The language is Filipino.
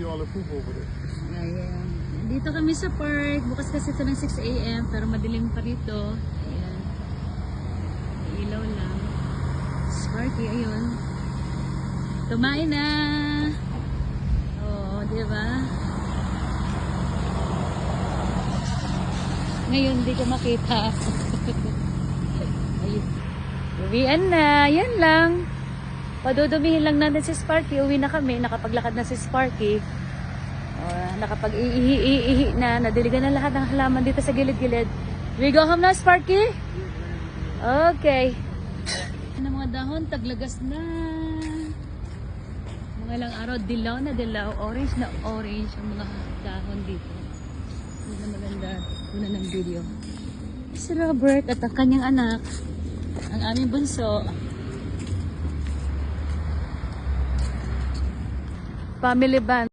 see all the poop over there. Ayan. Dito kami sa park. Bukas kasi ito ng 6 AM pero madilim pa rito. Ayan. May ilaw lang. Sparky, ayun. Tumain na! Oo, di ba? Ngayon di ko makita. Ayun. Uwian na. Yan lang. Padudumihin lang natin si Sparky. Uwi na kami. Nakapaglakad na si Sparky. Nakapag-ihi na. Nadiligan na lahat ng halaman dito sa gilid-gilid. We go home na, Sparky? Okay. Ano mga dahon? Taglagas na. Mga ilang araw, dilaw na dilaw. Orange na orange ang mga dahon dito. Hindi na maganda. Una ng video. Si Robert at ang kanyang anak. Ang aming bunso. Family band.